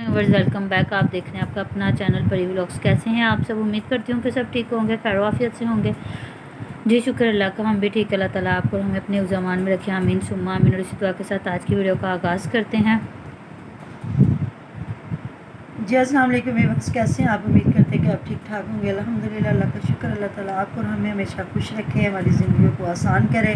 Viewers, welcome back. आप देख रहे हैं आपका अपना चैनल परी व्लॉग्स। कैसे हैं आप सब? उम्मीद करती हूँ कि सब ठीक होंगे, खैर आफियत से होंगे। जी शुक्र अल्लाह का, हम भी ठीक। अल्लाह ताला आपको हमें अपने ज़मान में रखें, आमीन सुम्मा आमीन। और इसी दुआ के साथ आज की वीडियो का आगाज़ करते हैं। जी अस्सलाम वालेकुम व्यूअर्स, कैसे हैं आप? उम्मीद करते हैं कि आप ठीक ठाक होंगे। अल्हम्दुलिल्लाह, अल्लाह का शुक्र। अल्लाह ताला आपको हमें हमेशा खुश रखे, हमारी ज़िंदगी को आसान करे।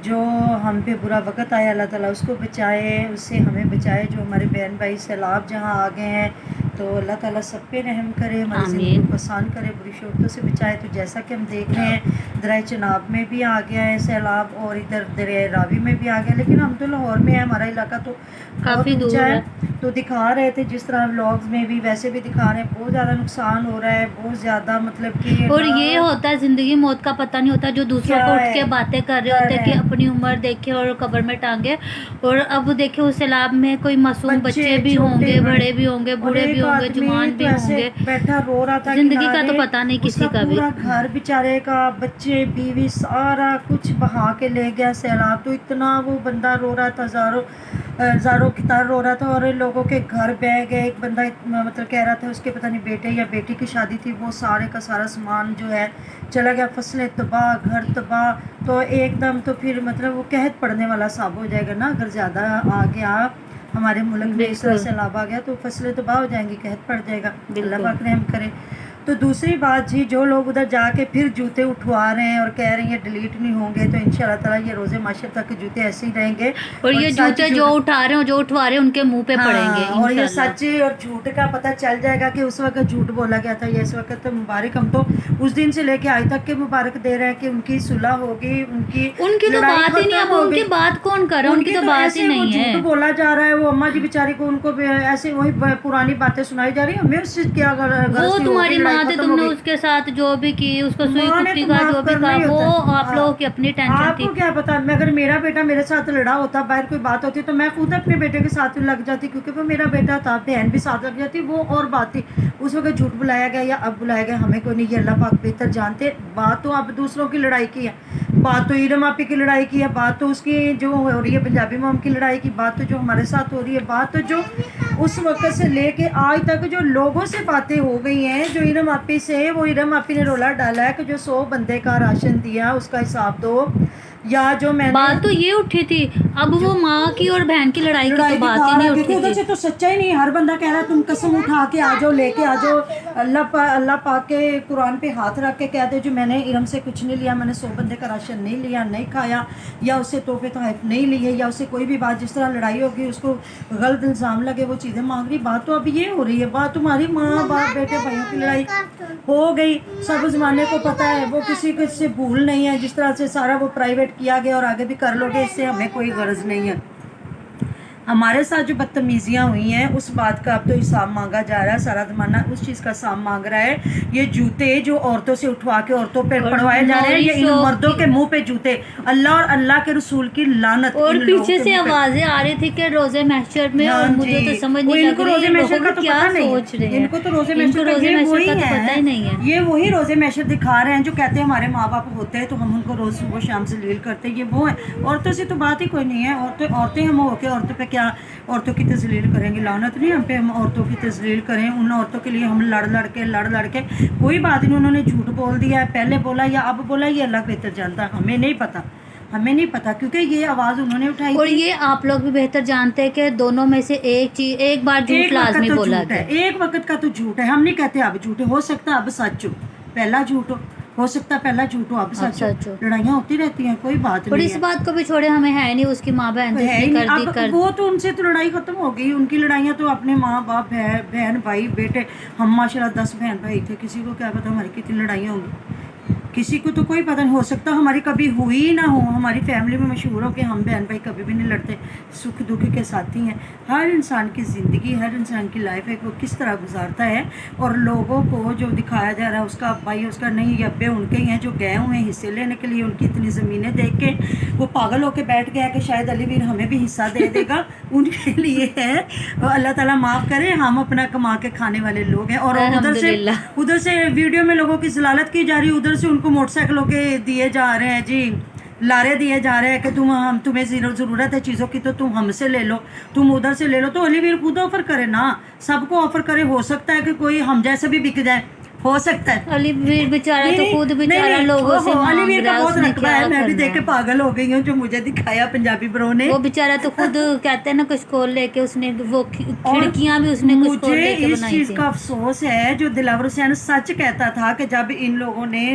जो हम पे बुरा वक्त आया अल्लाह ताला उसको बचाए, उससे हमें बचाए। जो हमारे बहन भाई सैलाब जहाँ आ गए हैं तो अल्लाह ताला सब पे रहम करे, हमारी ज़िंदगी को आसान करे, बुरी शोरतों से बचाए। तो जैसा कि हम देख रहे हैं दरिया चनाब में भी आ गया है सैलाब, और इधर दरिया रावी में भी आ गया। लेकिन हम तो लाहौर में है, हमारा इलाका तो काफ़ी दूर है। तो दिखा रहे थे जिस तरह व्लॉग्स में भी, वैसे भी दिखा रहे हैं बहुत ज़्यादा नुकसान हो रहा है, बहुत ज़्यादा मतलब कि। और ये होता है ज़िंदगी मौत का पता नहीं होता। जो दूसरों को उठ के बातें कर रहे होते हैं कि अपनी उम्र देखे और कब्र में टांगे, और अब देखे उस सैलाब में कोई मासूम बच्चे भी होंगे, बड़े भी होंगे, बूढ़े भी होंगे, जवान भी होंगे। बैठा रो रहा था, जिंदगी का तो पता नहीं किसी का भी। पूरा घर बेचारे का, बच्चे बीवी सारा कुछ बहा के ले गया सैलाब। तो इतना वो बंदा रो रहा था, ज़ारों की तार रो रहा था, और लोगों के घर बह गए। एक बंदा मतलब कह रहा था उसके पता नहीं बेटे या बेटी की शादी थी, वो सारे का सारा सामान जो है चला गया, फसलें तबाह, घर तबाह। तो एकदम तो फिर मतलब वो कहत पड़ने वाला साब हो जाएगा ना, अगर ज़्यादा आ गया हमारे मुल्क में इस तरह सैलाब आ गया तो फसलें तबाह हो जाएंगी, कहत पड़ जाएगा। अल्लाह पाक रहम करे। तो दूसरी बात जी, जो लोग उधर जाके फिर जूते उठवा रहे हैं और कह रहे हैं ये डिलीट नहीं होंगे, तो इंशाल्लाह ताला ये रोज़े माशर तक के जूते ऐसे ही रहेंगे। और ये जूते जो उठा रहे हो, जो उठवा रहे हैं, उनके मुंह पे पड़ेंगे। और ये सच और झूठ का पता चल जाएगा कि उस वक्त झूठ बोला गया था। ये इस वक्त तो मुबारक, हम तो उस दिन से लेके आज तक के मुबारक दे रहे हैं कि उनकी सुलह होगी, उनकी तो बात ही नहीं। अब उनकी बात कौन कर रहा है? उनकी तो बात ही नहीं है। झूठ बोला जा रहा है। वो अम्मा जी बेचारी को, उनको ऐसे वही पुरानी बातें सुनाई जा रही है। हमें उससे क्या वो तुम्हारी माँ थी, तुमने उसके साथ जो भी की, उसको सुई कुत्ती का जो भी कहा, वो आप लोगों की अपनी टेंशन थी। आपको क्या पता, अगर मेरा बेटा मेरे साथ लड़ा होता, बाहर कोई बात होती, तो मैं खुद अपने बेटे के साथ लग जाती, क्योंकि वो मेरा बेटा था। बहन भी साथ लग जाती, वो और बात थी। उस वक्त झूठ बुलाया गया या अब बुलाया गया, हमें कोई नहीं, ये अल्लाह पाक बेहतर जानते। बात तो अब दूसरों की लड़ाई की है, बात तो ईरम आपी की लड़ाई की है, बात तो उसकी जो हो रही है पंजाबी मोम की लड़ाई की, बात तो जो हमारे साथ हो रही है, बात तो जो उस वक्त से लेके आज तक जो लोगों से बातें हो गई हैं, जो ईरम आपी से, वो ईरम आपी ने रोला डाला है कि जो 100 बंदे का राशन दिया उसका हिसाब दो, या जो मैंने बात तो ये उठी थी। अब वो माँ की और बहन की लड़ाई की तो बात ही नहीं उठी थी। उधर से तो सच्चा ही नहीं। हर बंदा कह रहा है तुम कसम उठा के आ जाओ, लेके आ जाओ, अल्लाह पाक के कुरान पे हाथ रख के कह दे जो मैंने इरम से कुछ नहीं लिया, मैंने 100 बंदे का राशन नहीं लिया, नहीं खाया, या उससे तोहफे तोहफ नहीं लिए, या उससे कोई भी बात जिस तरह लड़ाई होगी उसको गलत इल्ज़ाम लगे, वो चीज़ें मांग रही। बात तो अब ये हो रही है, बात तुम्हारी माँ बाप बेटे भाइयों की लड़ाई हो गई। सब ज़माने को पता है, वो किसी को इससे भूल नहीं है। जिस तरह से सारा वो प्राइवेट किया गया और आगे भी कर लोगे, इससे हमें कोई गर्ज नहीं है। हमारे साथ जो बदतमीजियाँ हुई हैं उस बात का अब तो हिसाब मांगा जा रहा है। सारा ज़माना उस चीज़ का हिसाब मांग रहा है। ये जूते जो औरतों से उठवा के औरतों पे पड़वाए जा रहे हैं, ये इन मर्दों के मुंह पे जूते, अल्लाह और अल्लाह के रसूल की लानत। और पीछे से आवाजें आ रही थी कि रोजे महशर में, और मुझे तो समझ नहीं लग रही है रोजे महशर का क्या सोच रहे हैं। इनको तो रोजे महशर का पता ही नहीं है। ये वही रोजे महशर दिखा रहे हैं जो कहते हैं हमारे माँ बाप होते हैं तो हम उनको रोज सुबह शाम से लील करते हैं। ये वो है, औरतों से तो बात ही कोई नहीं है। औरतें हम होके औरतों पे क्या औरतों की तजलील करेंगे? लानत नहीं हम पे, हम औरतों की तजलील करें। उन औरतों के लिए हम लड़ लड़ के कोई बात नहीं। उन्होंने झूठ बोल दिया है, पहले बोला या अब बोला, ये अल्लाह बेहतर जानता है, हमें नहीं पता क्योंकि ये आवाज़ उन्होंने उठाई। और ये आप लोग भी बेहतर जानते हैं कि दोनों में से एक बार झूठ लाजमी बोला गया। एक वक्त का तो झूठ है, हम नहीं कहते अब झूठ हो सकता, अब सच हो। पहला झूठ हो सकता है, पहला झूठ हो, अब सच हो। लड़ाइयाँ होती रहती हैं, कोई बात नहीं। और इस बात को भी छोड़े, हमें है नहीं उसकी माँ बहन कर वो तो उनसे तो लड़ाई खत्म हो गई। उनकी लड़ाइयाँ तो अपने माँ बाप, बहन भाई बेटे, हम माशाल्लाह 10 बहन भाई थे, किसी को क्या पता हमारी कितनी लड़ाइयाँ होंगी, किसी को तो कोई पता नहीं। हो सकता हमारी कभी हुई ना हो। हमारी फैमिली में मशहूर हो कि हम बहन भाई कभी भी नहीं लड़ते, सुख दुख के साथी हैं। हर इंसान की ज़िंदगी, हर इंसान की लाइफ है वो किस तरह गुजारता है। और लोगों को जो दिखाया जा रहा है उसका भाई उसका नहीं, ये अब्बे उनके ही हैं जो गए हुए हैं हिस्से लेने के लिए। उनकी इतनी ज़मीनें देख के वो पागल होकर बैठ गया कि शायद अली वीर हमें भी हिस्सा दे देगा। उनके लिए है, अल्लाह ताला माफ़ करे, हम अपना कमा के खाने वाले लोग हैं। और उधर से वीडियो में लोगों की जलालत की जा रही है, उधर से उनको मोटरसाइकिलों के दिए जा रहे हैं जी, लारे दिए जा रहे हैं कि तुम्हें ज़रूरत है चीज़ों की तो तुम हमसे ले लो, तुम उधर से ले लो। तो अली वीर खुद ऑफर करे ना, सबको ऑफर करे। हो सकता है कि कोई हम जैसे भी बिक जाए, हो सकता है। अली वीर बेचारा तो खुद बेचारा लोगों से अली मांग वीर का रहा है, बहुत उसने रखा क्या है। मैं भी करना देख के है? पागल हो गई हूँ जो मुझे दिखाया पंजाबी ब्रो ने। वो बेचारा तो खुद कहते हैं ना कुछ खोल लेके उसने वो खिड़कियां भी उसने कुछ खोल मुझे लेके इस बनाई चीज़ थी। का अफसोस है जो दिलावर हुसैन सच कहता था कि जब इन लोगों ने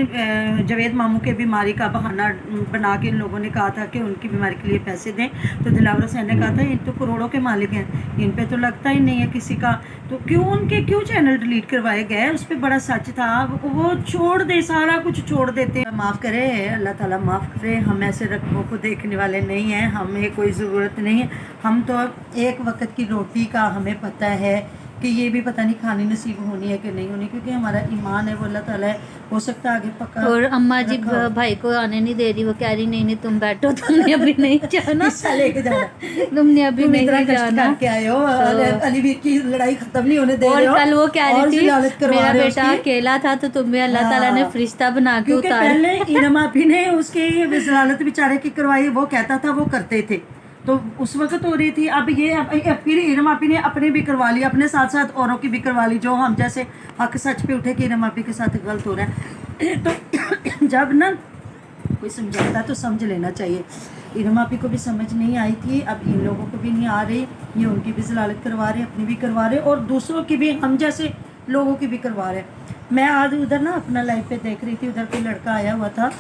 जावेद मामू के बीमारी का बहाना बना के इन लोगों ने कहा था कि उनकी बीमारी के लिए पैसे दें, तो दिलावर हुसैन ने कहा था इन तो करोड़ों के मालिक हैं, इन पे तो लगता ही नहीं है किसी का, तो क्यों चैनल डिलीट करवाए गए? उस पर बड़ा सच था। वो छोड़ दे, सारा कुछ छोड़ देते हैं। माफ़ करे अल्लाह ताला, माफ़ करे। हम ऐसे रकबों को देखने वाले नहीं हैं, हमें कोई ज़रूरत नहीं है। हम तो एक वक्त की रोटी का हमें पता है कि ये भी पता नहीं खानी नसीब होनी है कि नहीं होनी, क्योंकि हमारा ईमान है वो अल्लाह ताला है। हो सकता है आगे पक्का। और अम्मा जी भाई को आने नहीं दे रही, वो कह रही नहीं तुम बैठो, तुमने अभी नहीं जाना, हिस्सा लेके जाना। तुमने अभी तुम इतना नहीं कष्ट जाना। करके आए हो, अली वीर की लड़ाई खत्म नहीं होने दे रहे और हो। कल वो कह और रही जिलालत थी करवा मेरा रहे हो बेटा उसकी। अकेला था तो तुम्हें अल्लाह ताला ने हाँ। फरिश्ता बना के क्योंकि उतारा। पहले इरम आपी ने उसकी वजालत बेचारे की करवाई, वो कहता था वो करते थे, तो उस वक्त हो रही थी। अब ये फिर इरम आपी ने अपने भी करवा ली, अपने साथ साथ औरों की भी करवा ली, जो हम जैसे हक सच पे उठे कि इरम आपी के साथ गलत हो रहा है। तो जब ना कोई समझाता तो समझ लेना चाहिए। इरम आपी को भी समझ नहीं आई थी, अब इन लोगों को भी नहीं आ रही, ये उनकी भी जलालत करवा रहे, अपनी भी करवा रहे और दूसरों की भी, हम जैसे लोगों की भी करवा रहे। मैं आज उधर ना अपना लाइव पे देख रही थी, उधर कोई लड़का आया हुआ था,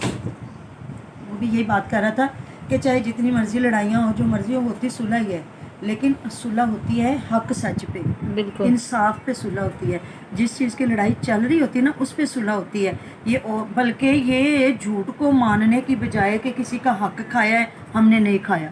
वो भी यही बात कर रहा था कि चाहे जितनी मर्जी लड़ाइयाँ हो, जो मर्जी हो, होती सुलह ही है, लेकिन सुलह होती है हक सच पे, बिल्कुल इंसाफ पे सुलह होती है। जिस चीज़ की लड़ाई चल रही होती है ना, उस पे सुलह होती है। ये बल्कि ये झूठ को मानने की बजाय कि किसी का हक खाया है, हमने नहीं खाया,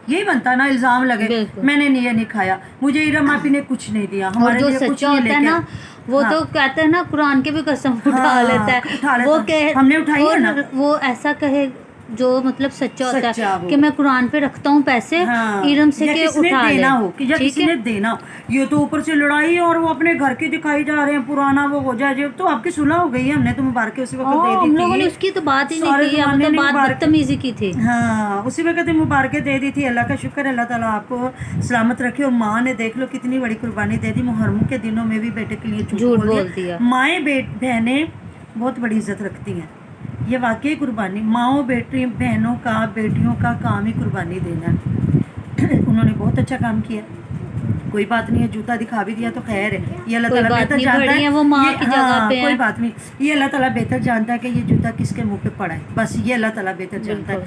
यही बनता ना, इल्ज़ाम लगे मैंने नहीं खाया, मुझे इरम आपी ने कुछ नहीं दिया, और हमारे जो लिए कुछ सच्चा नहीं होता है लेके ना, वो हाँ। तो कहते हैं ना कुरान के भी कसम उठा हाँ, लेता है, उठा लेता वो है। कहे हमने उठाई है ना। वो ऐसा कहे जो मतलब सच्चा होता सच्चा है हो। कि मैं कुरान पे रखता हूँ पैसे, हाँ, इरम से या के किसी ने उठा ले, देना हो कि या ठीक किसी है। ने देना हो, ये तो ऊपर से लड़ाई और वो अपने घर की दिखाई जा रहे हैं, पुराना वो हो जाए, तो आपकी सुलह हो गई है, हमने तो मुबारक उसी वक्त दे दी हम थी। लोगों ने उसकी तो बात ही नहीं सारे की, हम ज़माने तो ने बात मुबारक- बदतमीजी की थी। हाँ, उसी वक्त मुबारकें दे दी थी। अल्लाह का शुक्र है, अल्लाह ताला आपको सलामत रखे। और माँ ने देख लो कितनी बड़ी कुर्बानी दे दी, मुहर्रम के दिनों में भी बेटे के लिए झूठ बोल दिया। माएँ बहनें बहुत बड़ी इज्जत रखती हैं, ये वाकई कुर्बानी, माओ बेटी बहनों का, बेटियों का काम ही कुर्बानी देना है। उन्होंने बहुत अच्छा काम किया, कोई बात नहीं है, जूता दिखा भी दिया तो खैर है, ये अल्लाह ताला बेहतर जानता है, वो माँ की जगह पे कोई है। बात नहीं, ये अल्लाह ताला बेहतर जानता है कि ये जूता किसके मुंह पे पड़ा है, बस ये अल्लाह ताला बेहतर जानता है।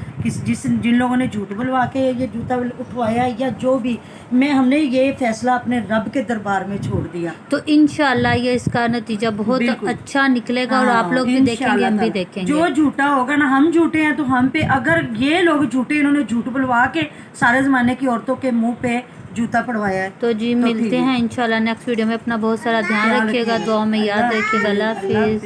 जिन लोगों ने झूठ बुलवा के ये जूता उठवाया या जो भी, हमने ये फैसला अपने रब के दरबार में छोड़ दिया, तो इंशाल्लाह ये इसका नतीजा बहुत अच्छा निकलेगा। और आप लोग भी देखेंगे, हम भी देखेंगे। जो झूठा होगा ना, हम झूठे हैं तो हम पे, अगर ये लोग झूठे, इन्होंने झूठ बुलवा के सारे ज़माने की औरतों के मुंह पे जूता पड़वाया है, तो जी मिलते हैं इंशाल्लाह नेक्स्ट वीडियो में। अपना बहुत सारा ध्यान रखिएगा, दुआ में याद रखिएगा। अल्लाह हाफिज़।